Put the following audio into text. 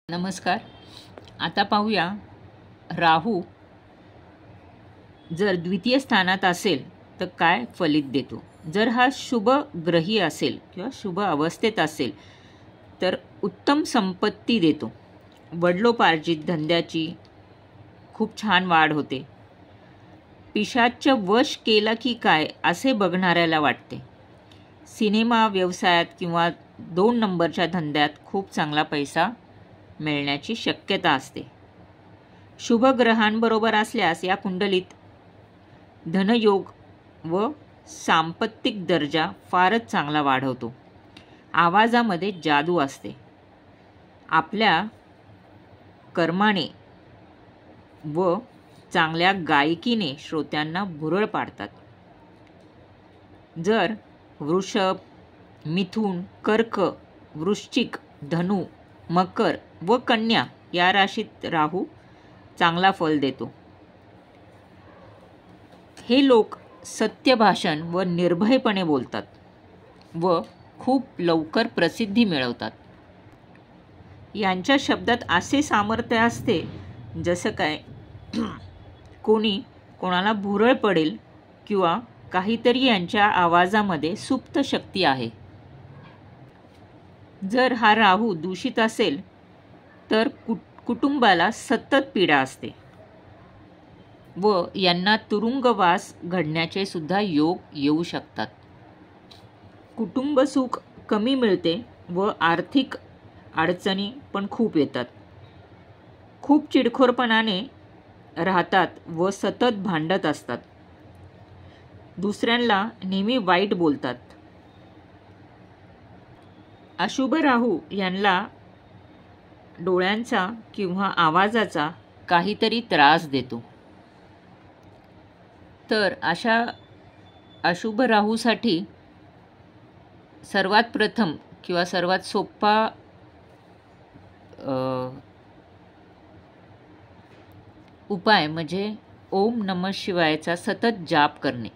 नमस्कार. आता पाहूया राहू जर द्वितीय स्थानात असेल तर काय फलित देतो. जर हा शुभ ग्रही असेल किंवा शुभ अवस्थेत असेल तर उत्तम संपत्ती देतो. वडिलोपार्जित धंद्याची खूप छान वाढ होते. पिशाच्च वश केला की काय असे बघणाऱ्याला वाटते. सिनेमा व्यवसायात किंवा 2 नंबरच्या धंद्यात खूप चांगला पैसा मिळण्याची शक्यता असते. शुभ ग्रहांबरोबर असल्यास या कुंडलीत धनयोग व सांपत्तिक दर्जा फारच चांगला वाढवतो. आवाजामध्ये जादू असते. आपल्या कर्माने व चांगल्या गायकीने श्रोत्यांना भुरळ पाडतात. जर वृषभ, मिथुन, कर्क, वृश्चिक, धनु, मकर व कन्या या राशीत राहू चांगला फल देतो. हे लोक सत्य भाषण व निर्भयपणे बोलतात व खूप लवकर प्रसिद्धी मिळवतात. यांच्या शब्दात असे सामर्थ्य असते जसं काय कोणी कोणाला भुरळ पडेल किंवा काहीतरी यांच्या आवाजामध्ये सुप्त शक्ती आहे. जर हा राहू दूषित असेल तर कुटुंबाला सतत पीडा असते व यांना तुरुंगवास घडण्याचे सुद्धा योग येऊ शकतात. कुटुंब सुख कमी मिळते व आर्थिक अडचणी पण खूप येतात. खूप चिडखोरपणाने राहतात व सतत भांडत असतात. दुसऱ्यांना नेहमी वाईट बोलतात. अशुभ राहू यांना डोळ्यांचा किंवा आवाजाचा काहीतरी त्रास देतो. तर अशा अशुभ राहूसाठी सर्वात प्रथम किंवा सर्वात सोपा उपाय म्हणजे ओम नमः शिवायचा सतत जाप करणे.